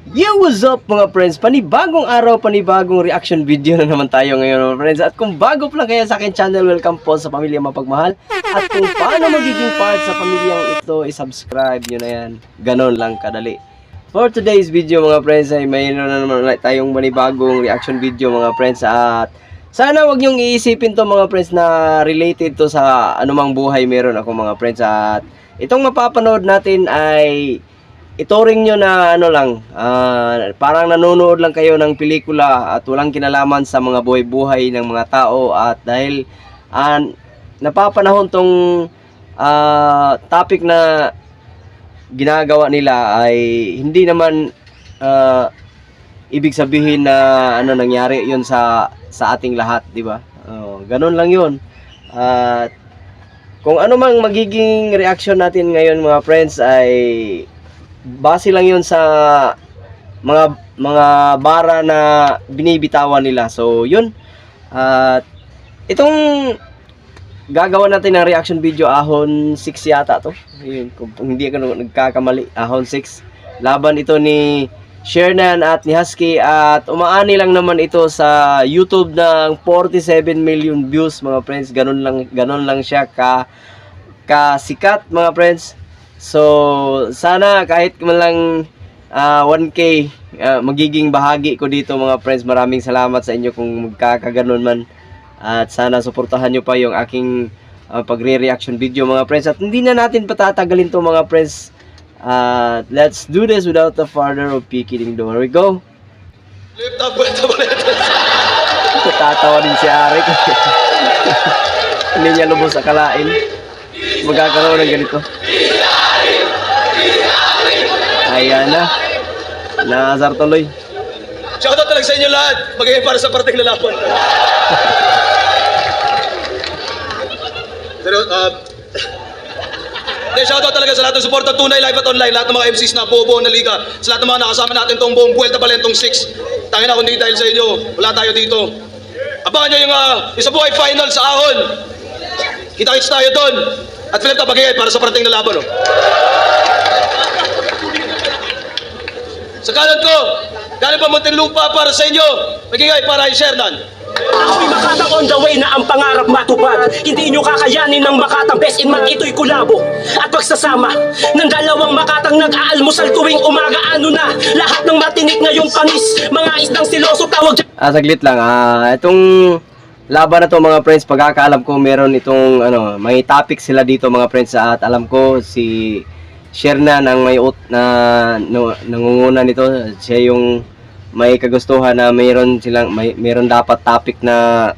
Yo, what's up mga friends? Panibagong araw, panibagong reaction video na naman tayo ngayon mga friends. At kung bago pa lang kayo sa akin channel, welcome po sa Pamilya Mapagmahal. At kung paano magiging part sa pamilyang ito, i-subscribe nyo na yan. Ganon lang kadali. For today's video mga friends ay mayroon na naman tayong panibagong reaction video mga friends. At sana wag nyong iisipin to mga friends na related to sa anumang buhay meron ako mga friends. At itong mapapanood natin ay ituring nyo na ano lang, parang nanonood lang kayo ng pelikula at walang kinalaman sa mga buhay-buhay ng mga tao. At dahil napapanahon tong topic na ginagawa nila ay hindi naman ibig sabihin na ano nangyari yun sa ating lahat, di ba? Ganun lang yun. At kung ano mang magiging reaction natin ngayon mga friends ay base lang yun sa mga bara na binibitawan nila. So yun, at itong gagawa natin ng reaction video, Ahon 6 yata to. Yun, kung hindi ako nagkakamali, Ahon 6. Laban ito ni Shernan at ni Husky. At umaani lang naman ito sa YouTube ng 47 million views mga friends. Ganun lang siya kasikat mga friends. So sana kahit man lang 1K magiging bahagi ko dito mga friends. Maraming salamat sa inyo kung magkakaganon man. At sana suportahan nyo pa yung aking pagre-reaction video mga friends. At hindi na natin patatagalin to mga friends. Let's do this without the further of picking. Here we go. Tatawa din si Arik. Hindi niya lubos akalain magkakaroon ng ganito. Ayan na. Naazar tuloy. Shoutout talaga sa inyo lahat. Magiging para sa parteng lalaban. Pero, shoutout talaga sa lahat ng support ng Tunay Live at Online. Lahat ng mga MCs na buo-buo na liga. Sa lahat ng mga nakasama natin itong buong Buwelta Balentong 6. Tangin na kundi dahil sa inyo. Wala tayo dito. Abangan nyo yung isa buhay final sa Ahon. Kita-kits tayo doon. At Philip Tapagayay para sa parteng lalaban. Sa kanan ko, galing pa Muntinlupa para sa inyo. Magigay para kay Shernan. Ako'y Makatang on the way na ang pangarap matupad. Hindi nyo kakayanin ng Makatang best in mag ito'y kulabo at pagsasama ng dalawang Makatang nag-aalmusal tuwing umaga. Ano na, lahat ng matinik ngayong panis. Mga isdang siloso tawag Saglit lang. Itong laban na to mga friends, pagkakaalam ko meron itong may topic sila dito mga friends. At alam ko si Shernan ang may nangunguna nito. Siya yung may kagustuhan na meron meron dapat topic na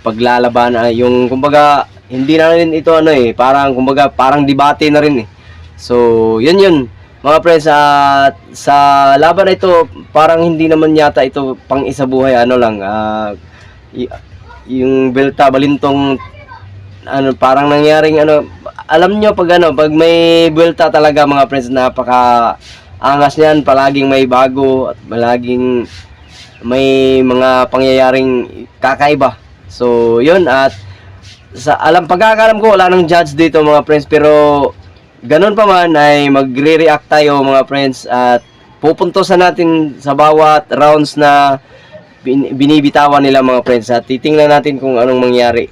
paglalaban, yung kumbaga hindi na rin ito parang kumbaga parang debate na rin So yun mga friends. Sa laban na ito parang hindi naman yata ito pang isa buhay yung Belta Balintong parang nangyaring alam nyo pag may Belta talaga mga friends, napaka angas niyan, palaging may bago at palaging may mga pangyayaring kakaiba. So yun, at pagkakalam ko wala nang judge dito mga friends, pero ganun pa man ay magre-react tayo mga friends at pupuntosan natin sa bawat rounds na binibitawan nila mga friends. At titingnan natin kung anong mangyari,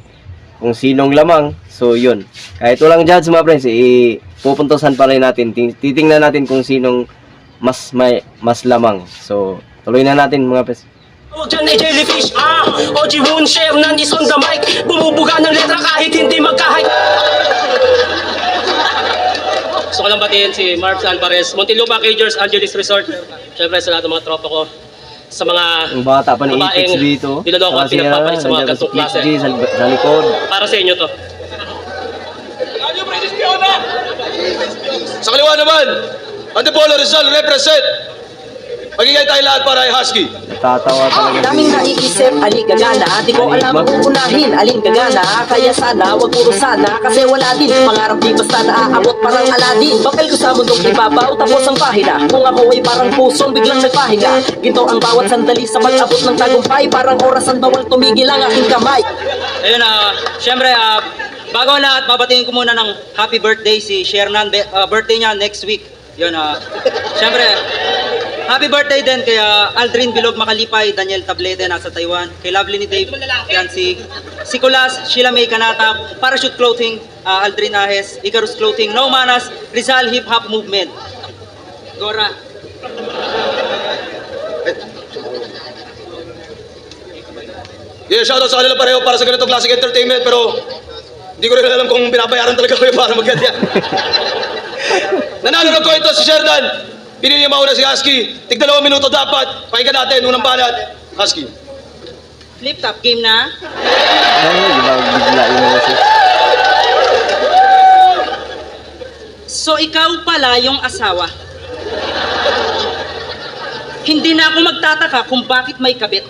kung sinong lamang. So yun, kahit walang judge mga friends, pupuntosan pa rin natin, titingnan natin kung sinong mas lamang. So tuloy na natin mga friends. Huwag dyan jellyfish, OG Woon Shernan is on the mic. Bumubuga ng letra kahit hindi magkahay. Gusto ko lang batiin si Marv Alvarez, Muntinlupa Cagers, Angeles Resort. Siyempre sa lahat ng mga tropa ko, sa mga ang bata pa ni Ipix dito, dinaloko at pinagpapalit sa mga gantong klase. Sa likod. Para sa inyo to. Sa kaliwa naman, Antipolo Rizal represent. Magigay tayo lahat para kay Husky. Natatawa talaga Daming naiisip, alin gagana. Di ko alam kung unahin, alin gagana. Kaya sana, wag puro sana. Kasi wala din, pangarap di basta naaabot parang Aladdin. Bakal ko sa mundong ibabaw, tapos ang pahina. Kung ako ay parang pusong biglang nagpahinga. Ginto ang bawat sandali sa pag-abot ng tagumpay. Parang orasan bawal tumigil ang aking kamay. Ayun, syempre, bago na at babatingin ko muna ng happy birthday si Shernan. Birthday niya next week. Yun, syempre, Happy birthday din kay Aldrin Bilog Makalipay, Daniel Tablete, nasa Taiwan. Kay Lovely ni Dave, yan si Kulas, Sheila May Kanata, Parachute Clothing, Aldrin Ahes, Icarus Clothing, No Manas, Rizal Hip Hop Movement. Gora. Yeah, shoutout sa kanila pareho para sa ganitong classic entertainment, pero hindi ko rin alam kung binabayaran talaga kayo para magganyan. Nanalo ng coin toss si Sherdan. Pinili niya mauna si Husky. Tig 2 minuto dapat. Pakinggan natin, unang banat. Husky. Flip top game na. Ay, bigla yung boses. So ikaw pala yung asawa. Hindi na ako magtataka kung bakit may kabit.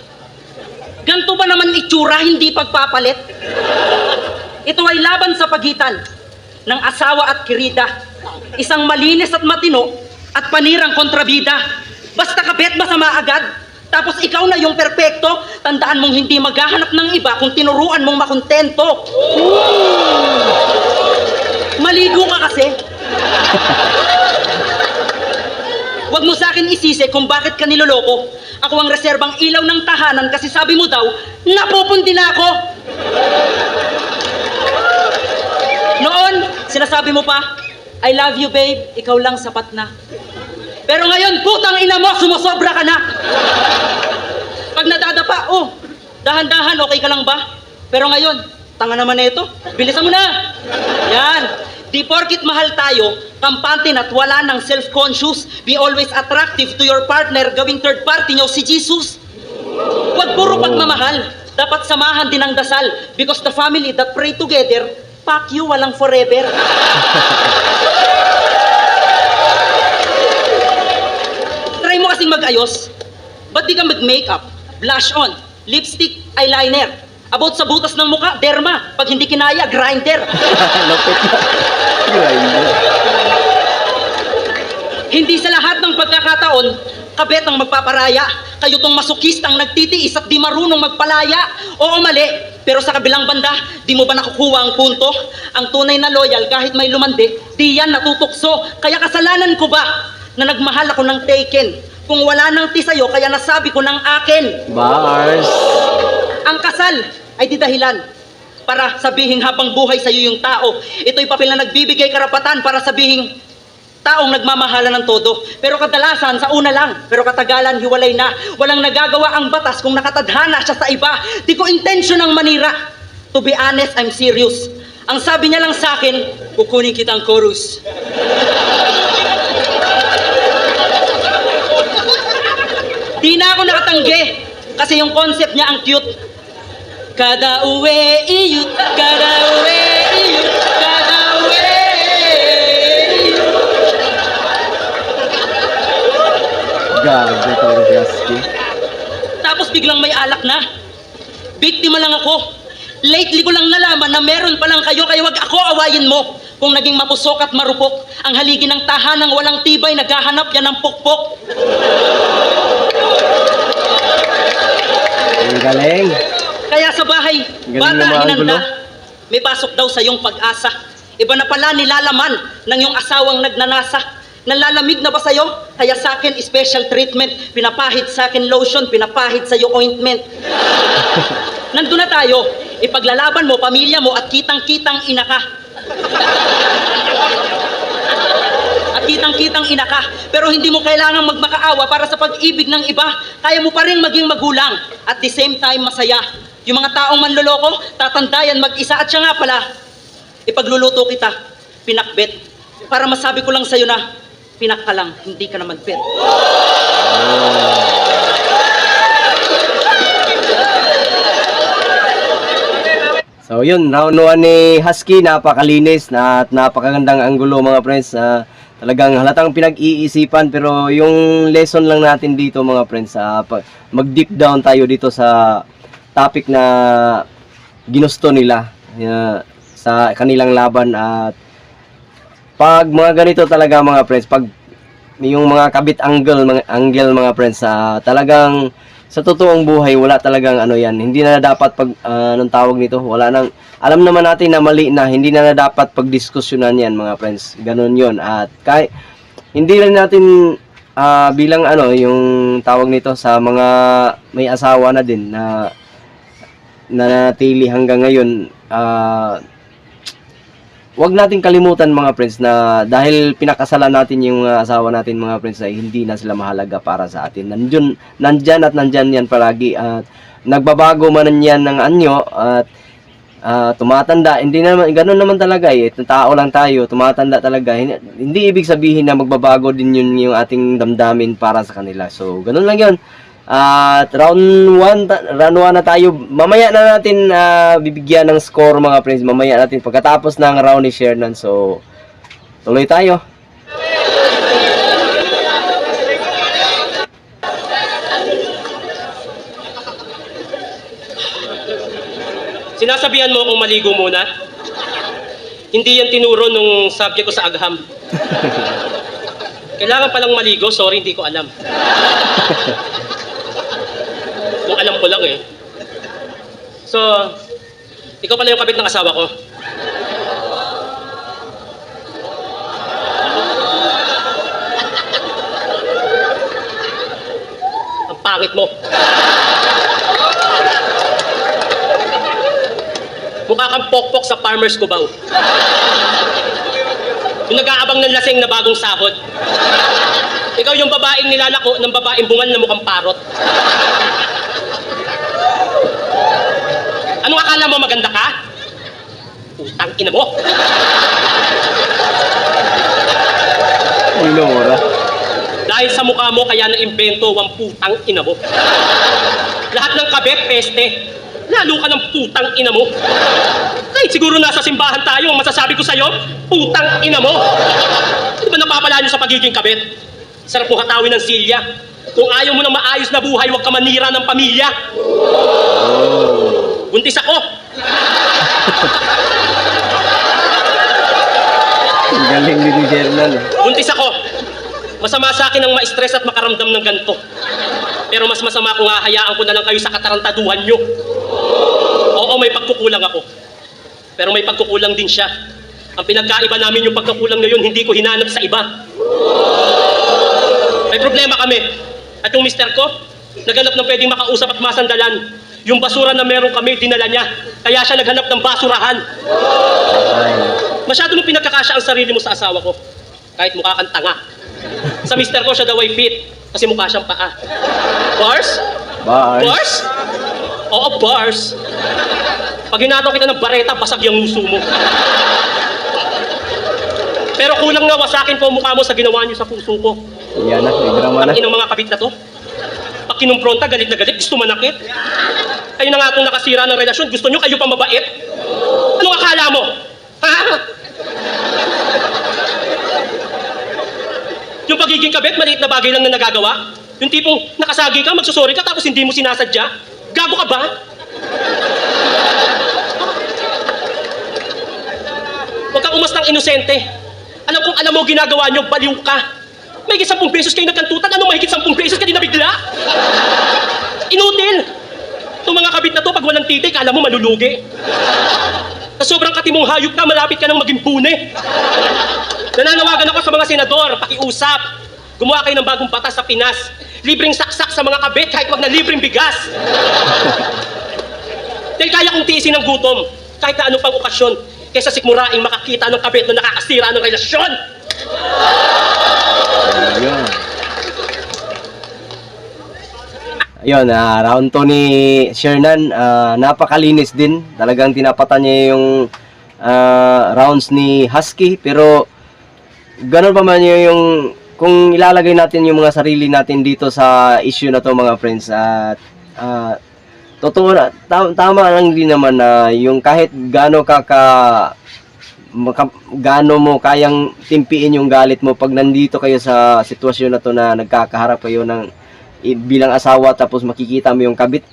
Ganto ba naman itsura, hindi pagpapalit? Ito ay laban sa pagitan ng asawa at kirida. Isang malinis at matino at panirang kontrabida. Basta kabit masama agad. Tapos ikaw na yung perpekto. Tandaan mong hindi maghahanap ng iba kung tinuruan mong makontento. Maligo ka kasi. Huwag mo sa akin isisi kung bakit ka niloloko. Ako ang reserbang ilaw ng tahanan kasi sabi mo daw, napupundi na ako. Noon, sinasabi mo pa, I love you babe, ikaw lang sapat na. Pero ngayon, putang ina mo, sumusobra ka na. Pag nadadapa, oh, dahan-dahan, okay ka lang ba? Pero ngayon, tanga naman na ito, bilisan mo na. Yan. Di porkit mahal tayo, kampante na't wala ng self-conscious, be always attractive to your partner, gawing third party nyo si Jesus. Huwag puro pagmamahal, dapat samahan din ang dasal, because the family that pray together, fuck you, walang forever. Try mo kasing mag-ayos, ba't di ka mag-makeup, blush on, lipstick, eyeliner, about sa butas ng muka, derma, pag hindi kinaya, grinder. Lapit na. Grinder. Hindi sa lahat ng pagkakataon, kabet ang magpaparaya. Kayo tong masukistang nagtitiis at di marunong magpalaya. Oo, mali. Pero sa kabilang banda, di mo ba nakukuha ang punto? Ang tunay na loyal kahit may lumandi, di yan natutukso. Kaya kasalanan ko ba na nagmahal ako ng taken? Kung wala nang ti sa'yo, kaya nasabi ko ng akin. Bars. Ang kasal ay di dahilan para sabihing habang buhay sa iyo yung tao. Ito'y papel na nagbibigay karapatan para sabihing taong nagmamahala ng todo. Pero kadalasan sa una lang, pero katagalan hiwalay na. Walang nagagawa ang batas kung nakatadhana siya sa iba. Di ko intensyon ang manira. To be honest, I'm serious. Ang sabi niya lang sa akin, kukunin kitang chorus. Di na ako nakatanggi kasi yung concept niya ang cute. Kada uwi iyut, kada uwi iyut, kada uwi iyut. Gago talaga si Husky. Tapos biglang may alak na. Biktima lang ako. Lately ko lang nalaman na meron pa lang kayo, kaya wag ako awayin mo. Kung naging mapusok at marupok, ang haligi ng tahanang walang tibay, naghahanap yan ng pukpok. Ang galing. Kaya sa bahay, Galing bata naman, hinanda, gulo. may pasok daw sa iyong pag-asa. Iba na pala nilalaman ng iyong asawang nagnanasa. Nalalamig na ba sa'yo? Kaya sa akin, special treatment. Pinapahid sa akin lotion, pinapahid sa'yo ointment. Nandun na tayo. Ipaglalaban mo, pamilya mo, at kitang-kitang ina ka. At kitang-kitang ina ka. Pero hindi mo kailangang magmakaawa para sa pag-ibig ng iba. Kaya mo pa rin maging magulang. At the same time, masaya. Yung mga taong manloloko, tatandayan mag-isa. At siya nga pala, ipagluluto kita, pinakbet. Para masabi ko lang sa'yo na, pinak ka lang, hindi ka naman bet. So yun, round 1 ni Husky, napakalinis na at napakagandang anggulo mga friends. Talagang halatang pinag-iisipan, pero yung lesson lang natin dito mga friends, mag-deep down tayo dito sa topic na ginusto nila sa kanilang laban. At pag mga ganito talaga mga friends, pag yung mga kabit angle mga friends, talagang sa totoong buhay wala talagang ano yan, hindi na dapat pag anong tawag nito, wala nang, alam naman natin na mali na, hindi na dapat pagdiskusyonan yan mga friends, ganun yon. At kahit hindi rin natin bilang ano, yung tawag nito sa mga may asawa na din na nanatili hanggang ngayon, wag nating kalimutan mga friends na dahil pinakasalan natin yung asawa natin mga friends ay hindi na sila mahalaga para sa atin. Nandyan at nandyan yan palagi at nagbabago man yan ng anyo at tumatanda. Hindi naman, ganun naman talaga eh. Tao lang tayo, tumatanda talaga. Hindi ibig sabihin na magbabago din yun yung ating damdamin para sa kanila. So, ganun lang yun. At round 1 na tayo. Mamaya na natin bibigyan ng score mga friends. Mamaya natin pagkatapos ng round ni Shernan. So, tuloy tayo. Sinasabihan mo akong maligo muna? Hindi yan tinuro nung subject ko sa agham. Kailangan palang maligo, sorry, hindi ko alam. Kung alam ko lang eh. So, ikaw pala yung kabit ng asawa ko. Ang pangit mo. Mukha kang pokpok sa Farmer's Cubao. Yung nag-aabang ng laseng na bagong sahod. Ikaw yung babaeng nilalako ng babaeng bungal na mukhang parot. Anong akala mo maganda ka? Utang ina mo. Minora. Dahil sa mukha mo kaya na-imbento ang putang ina mo. Lahat ng kabet, peste. Lalo ka ng putang ina mo. Kahit siguro nasa simbahan tayo, ang masasabi ko sa'yo, putang ina mo. Di ba napapala nyo sa pagiging kabet? Sarap mo hatawin ng silya. Kung ayaw mo ng maayos na buhay, huwag ka manira ng pamilya. Buntis ako. Ang galing din ni Shernan eh. Buntis ako. Masama sa akin ang ma-stress at makaramdam ng ganito. Pero mas masama kung hahayaan ko na lang kayo sa katarantaduhan nyo. Oo, may pagkukulang ako. Pero may pagkukulang din siya. Ang pinagkaiba namin yung pagkukulang na yun, hindi ko hinanap sa iba. May problema kami. At yung mister ko, naghanap ng pwedeng makausap at masandalan. Yung basura na meron kami, dinala niya. Kaya siya naghanap ng basurahan. Masyado mo pinagkakasya ang sarili mo sa asawa ko. Kahit mukha kang tanga. Sa mister ko, siya daw ay fit. Kasi mukha siyang paa. Bars? Bye. Bars? Oo, bars. Pag hinataw kita ng bareta, basag yung nguso mo. Pero kulang na wasakin po ang mukha mo sa ginawa niyo sa puso ko. Yan na, may drama na. Pag inang mga kabit na to, pag kinumpronta, galit na galit, gusto manakit. Kayo na nga itong nakasira ng relasyon, gusto nyo kayo pa mabait? Anong akala mo? Ha? Yung pagiging kabit, maliit na bagay lang na nagagawa? Yung tipong nakasagi ka, magsusori ka, tapos hindi mo sinasadya? Gago ka ba? Huwag kang umas ng inosente. Alam kong alam mo ginagawa nyo, baliw ka. May 10 pesos kayo nagkantutan, anong mahigit 10 pesos ka din nabigla? Inutil! Itong mga kabit na to, pag walang titik, alam mo malulugi. Sa sobrang katimong hayop ka, malapit ka nang maging pune. Nananawagan ako sa mga senador, pakiusap. Gumawa kayo ng bagong batas sa Pinas. Libreng saksak sa mga kabit kahit wag na libreng bigas. Dahil kaya kong tiisin ng gutom, kahit na anong pang okasyon, kaysa sikmuraing makakita ng kabit na nakakasira ng relasyon. Ayun, round 2 ni Shernan, napakalinis din. Talagang tinapatan niya yung rounds ni Husky. Pero, ganun pa man yung, kung ilalagay natin yung mga sarili natin dito sa issue na to mga friends, at totoo na, tama lang din naman na yung kahit gaano gaano mo kayang timpiin yung galit mo pag nandito kayo sa sitwasyon na to na nagkakaharap kayo ng bilang asawa tapos makikita mo yung kabit.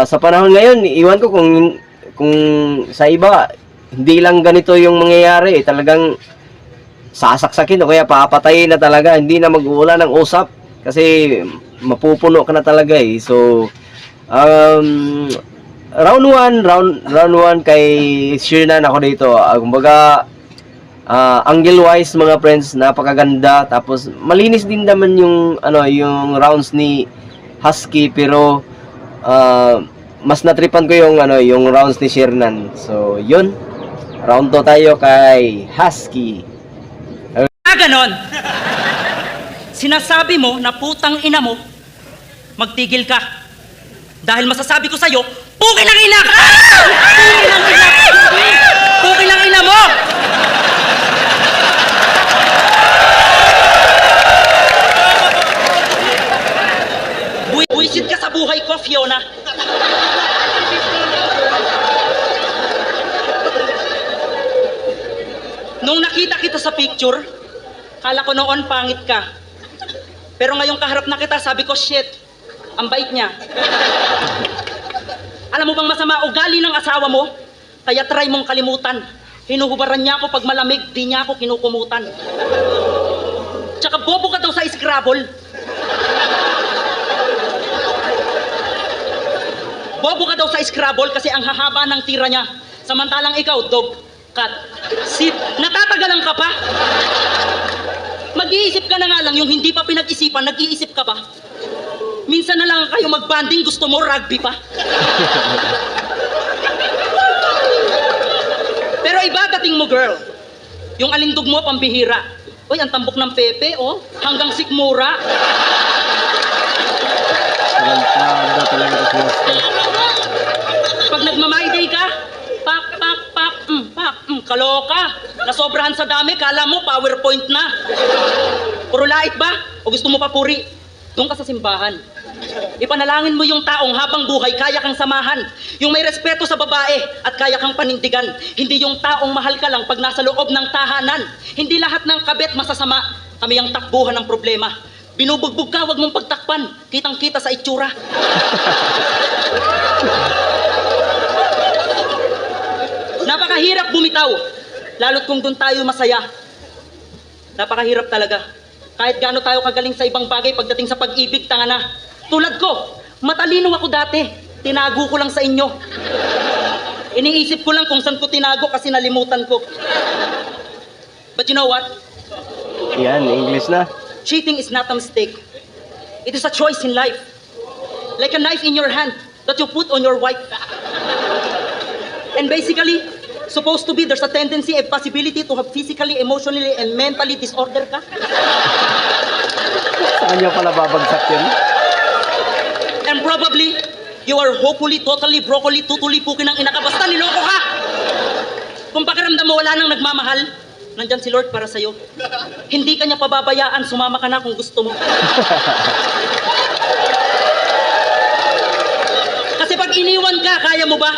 Sa panahon ngayon, iwan ko kung sa iba hindi lang ganito yung mangyayari, talagang sasaksakin o kaya papatayin na talaga, hindi na mag-uula ng usap kasi mapupuno ka na talaga eh. So round 1 kay Shernan ako dito. Kumbaga Angle wise mga friends, napakaganda. Tapos malinis din naman yung yung rounds ni Husky, pero mas natripan ko yung rounds ni Shernan. So yun, round 2 tayo kay Husky. Ganon. Sinasabi mo na putang ina mo, magtigil ka. Dahil masasabi ko sa'yo, pukin ang ina ka! Pukin ang ina ka! Pukin ang ina mo! Buisit ka sa buhay ko, Fiona. Nung nakita kita sa picture, kala ko noon pangit ka. Pero ngayong kaharap na kita, sabi ko, shit, ang bait niya. Alam mo bang masama ugali ng asawa mo? Kaya try mong kalimutan. Hinuhubaran niya ako pag malamig, di niya ako kinukumutan. Tsaka bobo ka daw sa Scrabble. Bobo ka daw sa Scrabble kasi ang hahaba ng tira niya. Samantalang ikaw, dog, cat, sit, natatagalan ka pa. Mag-iisip ka na nga lang, yung hindi pa pinag-isipan, nag-iisip ka ba? Minsan na lang kayo mag-banding, gusto mo rugby pa. Pero iba dating mo, girl. Yung alindog mo, pambihira. Uy, ang tambok ng Pepe, oh. Hanggang sikmura. Talentado talaga ito si Husky. Pag nagma-my day ka, pak, kaloka. Nasobrahan sa dami, kala mo PowerPoint na. Puro lait ba? O gusto mo pa puri? Doon ka sa simbahan. Ipanalangin mo yung taong habang buhay kaya kang samahan. Yung may respeto sa babae at kaya kang panindigan. Hindi yung taong mahal ka lang pag nasa loob ng tahanan. Hindi lahat ng kabet masasama. Kami ang takbuhan ng problema. Binubugbog ka, wag mong pagtakpan. Kitang-kita sa itsura. Napakahirap bumitaw. Lalo't kung doon tayo masaya. Napakahirap talaga. Kahit gaano tayo kagaling sa ibang bagay pagdating sa pag-ibig, tanga na. Tulad ko, matalino ako dati. Tinago ko lang sa inyo. Iniisip ko lang kung saan ko tinago kasi nalimutan ko. But you know what? Yan, English na. Cheating is not a mistake. It is a choice in life. Like a knife in your hand that you put on your wife. And basically, supposed to be there's a tendency, a possibility to have physically, emotionally, and mentally disorder ka. Sa kanya pala babagsak yun. And probably, you are hopefully, totally, broccoli, tutuli, pukin ang ina ka. Basta niloko ka! Kung pakiramdam mo wala nang nagmamahal, nandyan si Lord para sa'yo. Hindi ka niya pababayaan, sumama ka na kung gusto mo. Kasi pag iniwan ka, kaya mo ba?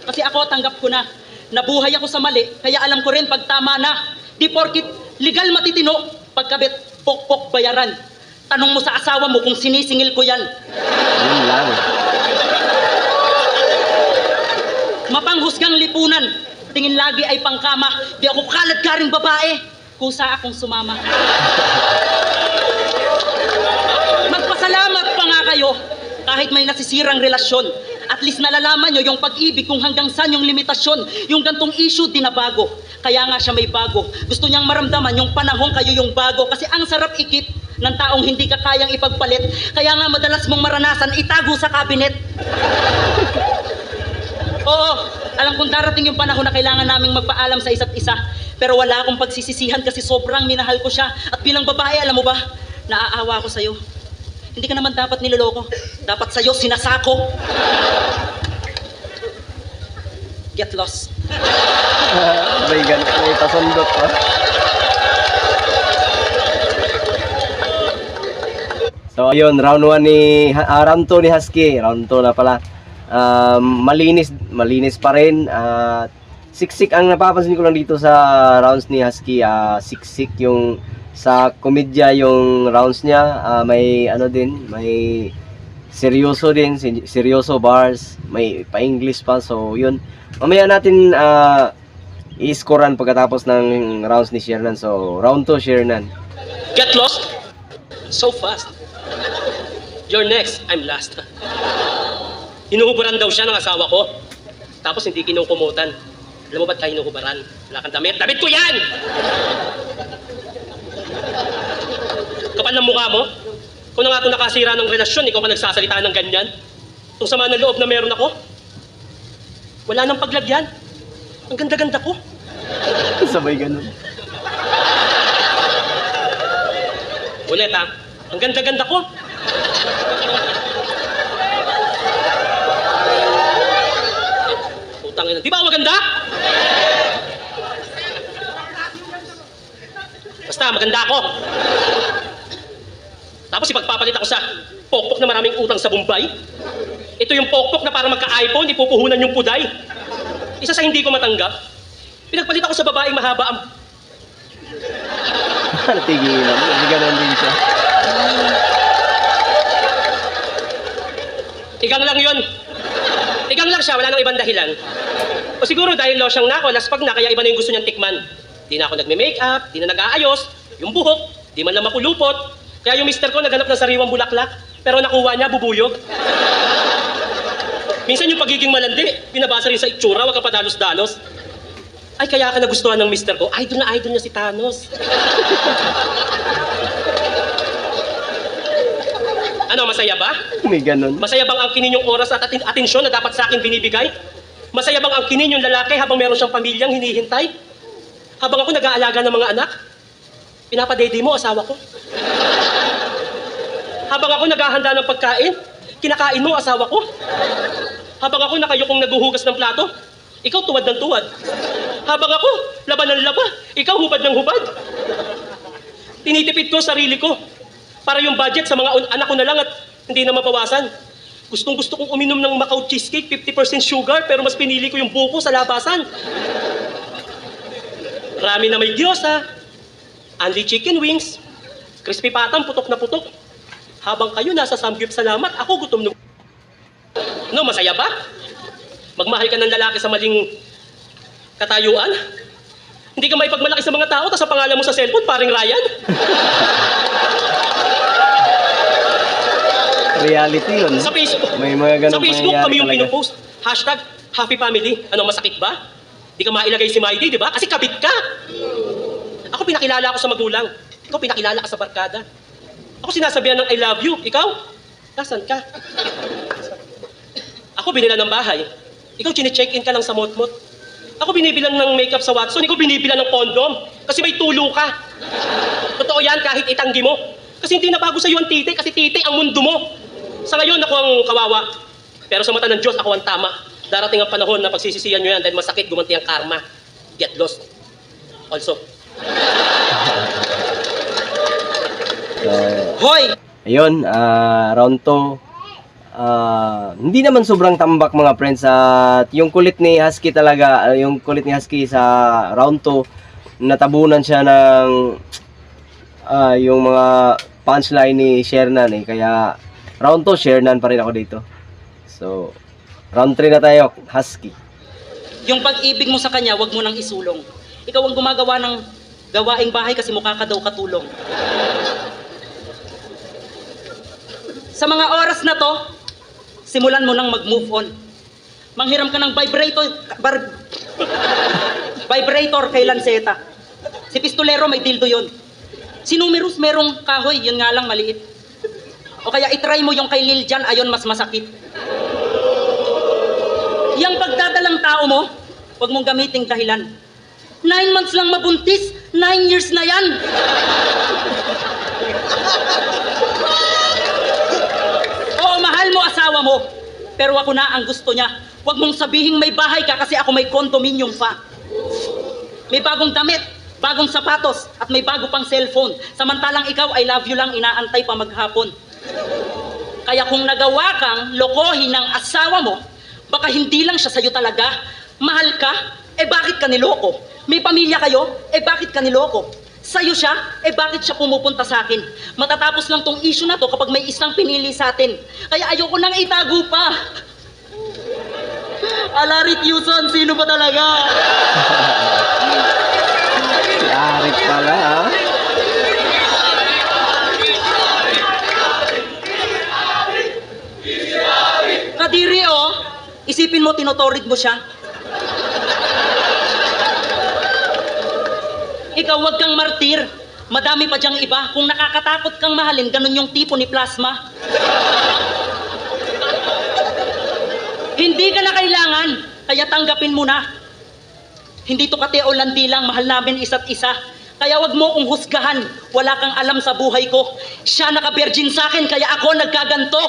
Kasi ako, tanggap ko na. Nabuhay ako sa mali, kaya alam ko rin pag tama na. Di porkit legal matitino, pagkabit pok-pok bayaran. Tanong mo sa asawa mo kung sinisingil ko yan. Yun lang. Mapanghusgang lipunan, tingin lagi ay pangkama. Di ako kalad ka ring babae, kusa akong sumama. Magpasalamat pa nga kayo kahit may nasisirang relasyon. At least nalalaman nyo yung pag-ibig kung hanggang saan yung limitasyon. Yung gantong issue di na bago. Kaya nga siya may bago. Gusto niyang maramdaman yung panahon kayo yung bago. Kasi ang sarap ikip ng taong hindi ka kayang ipagpalit. Kaya nga madalas mong maranasan itago sa kabinet. Oo, alam kong darating yung panahon na kailangan naming magpaalam sa isa't isa. Pero wala akong pagsisisihan kasi sobrang minahal ko siya. At bilang babae, alam mo ba, naaawa ko sa'yo. Hindi ka naman dapat niloloko. Dapat sa'yo sinasako. Get lost. May pasundot pa. So ayun, round 2 round 2 ni Husky. Round 2 na pala. Malinis pa rin. Siksik ang napapansin ko lang dito sa rounds ni Husky. Siksik yung sa komedya yung rounds niya. May may seryoso din, seryoso bars, may pa-English pa. So yun, mamaya natin i-scorean pagkatapos ng rounds ni Shernan. So round 2, Shernan. Get lost? So fast. You're next, I'm last. Hinuhubaran daw siya ng asawa ko. Tapos hindi kinukumutan. Alam mo ba't kayo hinuhubaran? Wala kang damit. Damit ko yan! Kapal ng mukha mo? Kung na nga ito nakasira ng relasyon, ikaw ka nagsasalita ng ganyan? Itong sama ng loob na meron ako? Wala nang paglagyan. Ang ganda-ganda ko. Sabay ganun. Ulit ha, ang ganda-ganda ko. Putang ina, di ba ako maganda? Basta, maganda ako. Tapos ipagpapalit ako sa pokpok na maraming utang sa Bombay. Ito yung pokpok na para magka-iPhone, ipupuhunan yung puday. Isa sa hindi ko matanggap, pinagpalit ako sa babaeng mahaba ang... Natigilan. Hindi ganun din siya. Igang lang yun. Igang lang siya, wala nang ibang dahilan. O siguro dahil losyang na ako, laspag na, kaya iba na yung gusto niyang tikman. Di na ako nagme-makeup, di na nag-aayos, yung buhok, di man lang makulupot. Kaya yung mister ko naghanap ng sariwang bulaklak, pero nakuha niya, bubuyog. Minsan yung pagiging malandi, binabasa rin sa itsura, wag ka padalos-dalos. Ay, kaya ka nagustuhan ng mister ko. Idol na idol niya si Thanos. Ano, masaya ba? May ganun. Masaya bang angkinin yung oras at atensyon na dapat sa akin binibigay? Masaya bang angkinin yung lalaki habang meron siyang pamilyang hinihintay? Habang ako nag-aalaga ng mga anak? Pinapadede mo, asawa ko. Habang ako naghahanda ng pagkain? Kinakain mo, asawa ko. Habang ako nakayukong naguhugas ng plato? Ikaw tuwad ng tuwad. Habang ako, laban ng laba, ikaw hubad ng hubad. Tinitipid ko sarili ko para yung budget sa mga anak ko na lang at hindi na mabawasan. Gustong gusto kong uminom ng Macau cheesecake, 50% sugar, pero mas pinili ko yung buko sa labasan. Rami na may gyoza, only chicken wings, crispy patang, putok na putok. Habang kayo nasa samgyup salamat, ako gutom na... No, masaya ba? Magmahal ka ng lalaki sa maling katayuan? Hindi ka maipagmalaki sa mga tao, tapos ang pangalan mo sa cellphone, paring Ryan? Reality yun. Sa Facebook, May mga ganun sa Facebook pangyayari kami yung talaga. pinupost. Hashtag Happy Family. Ano, masakit ba? Di ka mailagay si Maidi, di ba? Kasi kabit ka. Ako pinakilala ako sa magulang. Ikaw pinakilala ka sa barkada. Ako sinasabihan ng I love you. Ikaw? Nasaan ka? Ako binila ng bahay. Ikaw chine-check-in ka lang sa motmot. Ako binibilan ng makeup sa Watson. Ikaw binibilan ng condom. Kasi may tulo ka. Totoo yan kahit itanggi mo. Kasi hindi na bago sa'yo ang titi. Kasi titi ang mundo mo. Sa ngayon ako ang kawawa. Pero sa mata ng Diyos ako ang tama. Darating ang panahon na pagsisisihan nyo yan dahil masakit gumanti ang karma. Get lost. Also. Hoy! Ayun, round 2. Hindi naman sobrang tambak mga friends. At yung kulit ni Husky talaga, yung kulit ni Husky sa round 2, natabunan siya ng yung mga punchline ni Shernan eh. Kaya round 2, Shernan pa rin ako dito. So, round 3 na tayo, Husky. Yung pag-ibig mo sa kanya, wag mo nang isulong. Ikaw ang gumagawa ng gawaing bahay kasi mukha ka daw katulong. Sa mga oras na to, simulan mo nang mag-move on. Manghiram ka ng vibrator kay Lanceta. Si Pistolero may dildo yon. Si Numerous merong kahoy, yun nga lang maliit. O kaya itry mo yung kay Lil Jan, ayon mas masakit. Yang pagdadalang tao mo, huwag mong gamiting dahilan. 9 months lang mabuntis, 9 years na yan. Oo, mahal mo asawa mo, pero ako na ang gusto niya. Huwag mong sabihing may bahay ka kasi ako may condominium pa. May bagong damit, bagong sapatos, at may bago pang cellphone. Samantalang ikaw, I love you lang, inaantay pa maghapon. Kaya kung nagawa kang lokohin ng asawa mo, baka hindi lang siya sa'yo talaga. Mahal ka? Eh bakit ka niloko? May pamilya kayo? Eh bakit ka niloko? Sa'yo siya? Eh bakit siya pumupunta sa akin? Matatapos lang tong issue na to kapag may isang pinili sa atin. Kaya ayoko nang itago pa. Alarit Yuson, sino ba talaga? Si Arik pala ha. Kadiri oh, isipin mo tinotorid mo siya. Ikaw, wag kang martir. Madami pa diyang iba. Kung nakakatakot kang mahalin, ganun yung tipo ni Plasma. Hindi ka na kailangan, kaya tanggapin mo na. Hindi to kate o landi lang, mahal namin isa't isa. Kaya wag mo kong husgahan, wala kang alam sa buhay ko. Siya naka-virgin sa akin, kaya ako nagkaganto.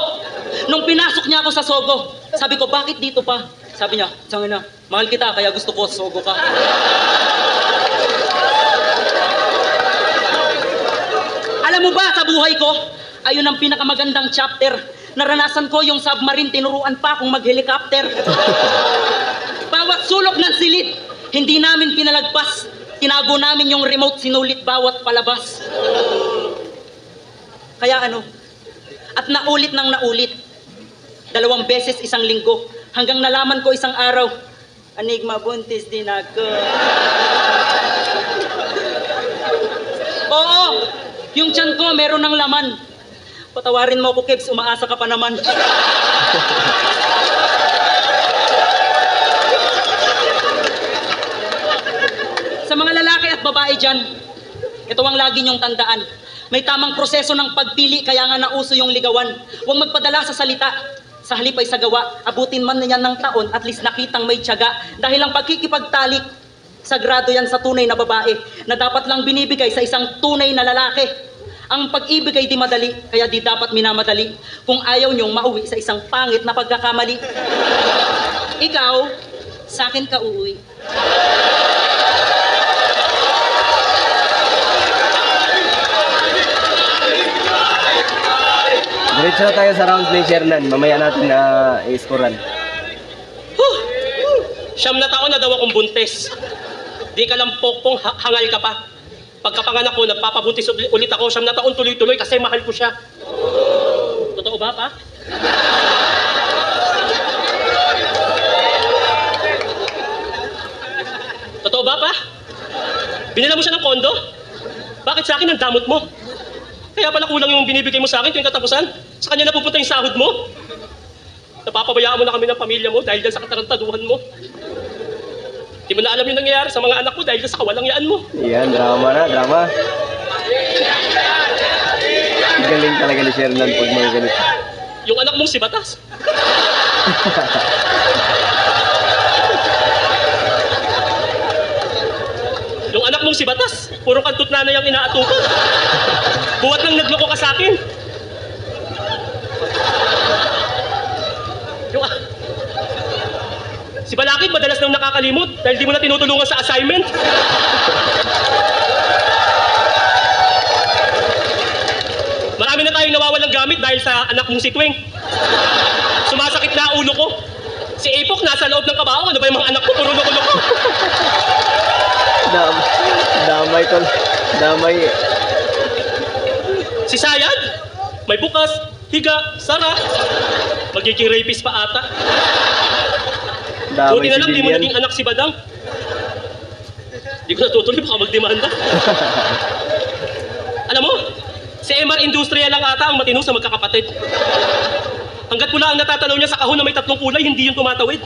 Nung pinasok niya ako sa Sogo, sabi ko, bakit dito pa? Sabi niya, sangin na, mahal kita, kaya gusto ko Sogo ka. Alam mo ba, sa buhay ko, ayun ang pinakamagandang chapter. Naranasan ko yung submarine, tinuruan pa akong mag-helicopter. Bawat sulok ng silid, hindi namin pinalagpas. Tinago namin yung remote, sinulit bawat palabas. Kaya ano, at naulit ng naulit. 2 beses isang linggo, hanggang nalaman ko isang araw, Enigma, buntis din ako. Oo, yung tiyan ko meron ng laman. Patawarin mo ako, Kebs, umaasa ka pa naman. Sa mga lalaki at babae dyan, ito ang lagi niyong tandaan. May tamang proseso ng pagpili, kaya nga nauso yung ligawan. Huwag magpadala sa salita, sa halip ay sa gawa. Abutin man niyan ng taon, at least nakitang may tiyaga. Dahil ang pagkikipagtalik, sagrado yan sa tunay na babae, na dapat lang binibigay sa isang tunay na lalaki. Ang pag-ibig ay di madali, kaya di dapat minamadali. Kung ayaw niyong mauwi sa isang pangit na pagkakamali. Ikaw, sa akin ka uuwi. Diretso na tayo sa rounds ni Shernan. Mamaya natin i-scorean. Siyam na taon na daw akong buntis. Di ka lang pokpong, hangal ka pa. Pagkapanganak ko, nagpapabuntis ulit ako. 9 na taon tuloy-tuloy kasi mahal ko siya. Totoo ba, pa? Totoo ba, pa? Binila mo siya ng kondo? Bakit sa akin ang damot mo? Kaya pala kulang yung binibigay mo sa akin tuwing katapusan. Sa kanya na pupunta yung sahod mo. Napapabayaan mo na kami ng pamilya mo dahil dyan sa katarantaduhan mo. Di mo na alam yung nangyayari sa mga anak mo dahil dyan sa kawalangyaan mo. Yan, drama na, drama. Galing talaga ni Shernan pag mga ganito. Yung anak mong si Batas. Yung anak mong si Batas, puro kantot nanay ang inaatupan. Buwat nang nagloko ka sa akin. Yung si Balakid madalas nang nakakalimot dahil di mo na tinutulungan sa assignment. Marami na tayong nawawalang gamit dahil sa anak mong si Twing. Sumasakit na ulo ko. Si Epok nasa loob ng kabaong. Ano ba yung mga anak ko? Puro loko-loko. Damay ko. Damay. Si Sayad, may bukas, higa, sara. Magiging rapist pa ata. Damay Buti na si lang, di mo Lilian. naging anak si Badang. Di ko natutuloy, baka magdemanda. Alam mo, si MR Industrial lang ata ang matino sa magkakapatid. Hanggat pula ang natatalaw niya sa kahon na may 3 kulay, hindi yun tumatawid.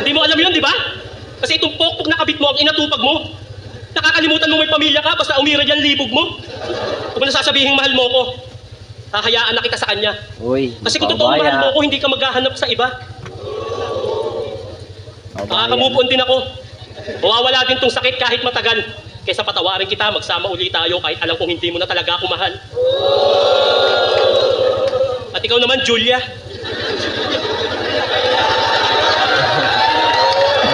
Hindi mo alam yun, di ba? Kasi itong pokpok na kabit mo ang inatupag mo. Nakakalimutan mo may pamilya ka, basta umira dyan libog mo. Huwag mo na sasabihin mahal mo ko. Hahayaan na kita sa kanya. Uy, Kasi kung totoong mahal mo ko, hindi ka maghahanap sa iba. Makaka-move on din ako. Mawawala din tong sakit kahit matagal. Kaysa patawarin kita, magsama uli tayo kahit alam kong hindi mo na talaga ako mahal. At ikaw naman, Julia.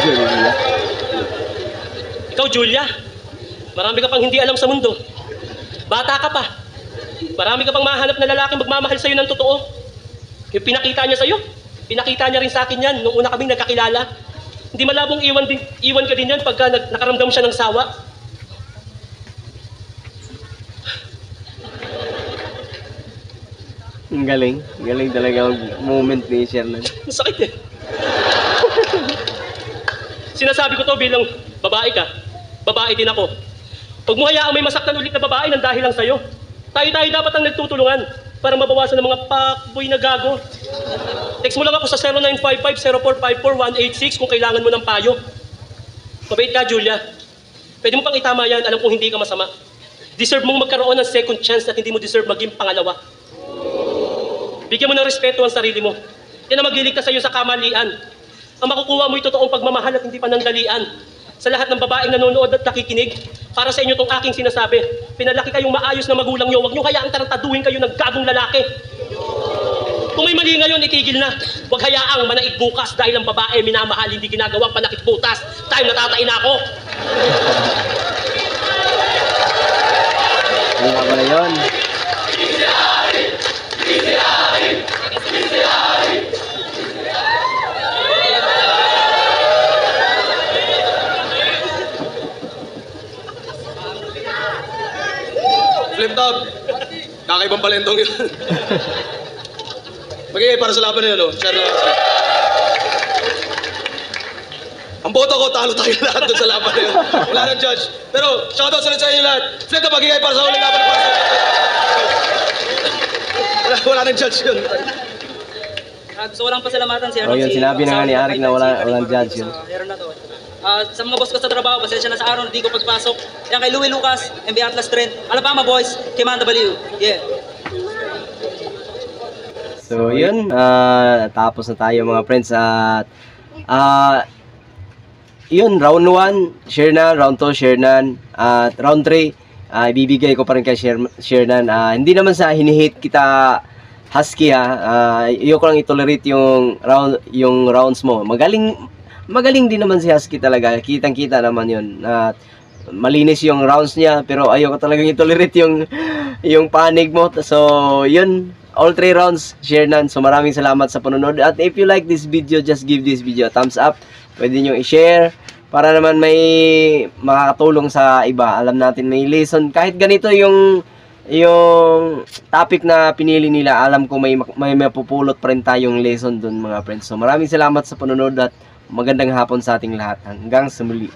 Julia. Ikaw, Julia. Marami ka pang hindi alam sa mundo. Bata ka pa. Marami ka pang mahanap na lalaking magmamahal sa'yo ng totoo. Yung pinakita niya sa'yo, pinakita niya rin sa akin yan nung una kaming nagkakilala. Hindi malabong iwan ka din yan pagka nakaramdam siya ng sawa. Ang galing. Galing talaga ang moment ni Shernan. Masakit eh. Sinasabi ko to bilang babae ka. Babae din ako. Huwag mo hayaang may masaktan ulit na babae nang dahil lang sa'yo. Tayo dapat ang nagtutulungan. para mabawasan ng mga pakboy na gago. Text mo lang ako sa 0955-0454-186 kung kailangan mo ng payo. Mabait ka, Julia. Pwede mo pang itama yan, alam kong hindi ka masama. Deserve mong magkaroon ng second chance at hindi mo deserve maging pangalawa. Bigyan mo ng respeto ang sarili mo. Yan ang magliligtas sa iyo sa kamalian. Ang makukuha mo ay totoong pagmamahal at hindi panandalian. Sa lahat ng babaeng nanonood at nakikinig, para sa inyo itong aking sinasabi, pinalaki kayong maayos na magulang nyo, huwag nyo hayaang tarantaduhin kayo ng gagong lalaki. Kung may mali ngayon, itigil na. Huwag hayaang manaig bukas dahil ang babae minamahal, hindi ginagawang panakit butas. Time na tatay na ako. Ano nga ba na yun? Flip top. Kakaibang balentong yun. Magigay para sa laban na yun, oh. Share na. Ang boto ko, talo tayo lahat doon sa laban na yun. Wala nang judge. Pero, shoutout sa inyo lahat. Flip top, magigay para sa uling laban. Wala nang judge yun. Gusto ko lang pasalamatan si Oh, yun, sinabi na nga ni Arik na walang judge yun. Meron na to. Sa mga boss ko sa trabaho, pasensya na sa araw na di ko pagpasok. Yan kay Louie Lucas, MB Atlas Trend, Alabama Boys, Kiman W. Yeah. So, yun. Tapos na tayo mga friends. At, yun, round 1, share na. Round 2, share na. At round 3, ibibigay ko pa rin kay share na. Hindi naman sa hinihate kita Husky ha. Ayoko lang itolerate yung rounds mo. Magaling din naman si Husky talaga. Kitang-kita naman yun. At malinis yung rounds niya. Pero ayoko talagang itolerate yung panig mo. So, yun. All 3 rounds, share na. So, maraming salamat sa panonood. At if you like this video, just give this video a thumbs up. Pwede nyo i-share para naman may makakatulong sa iba. Alam natin may lesson. Kahit ganito yung topic na pinili nila, alam ko may mapupulot pa rin tayong lesson dun mga friends. So, maraming salamat sa panonood at magandang hapon sa ating lahat. Hanggang sa muli.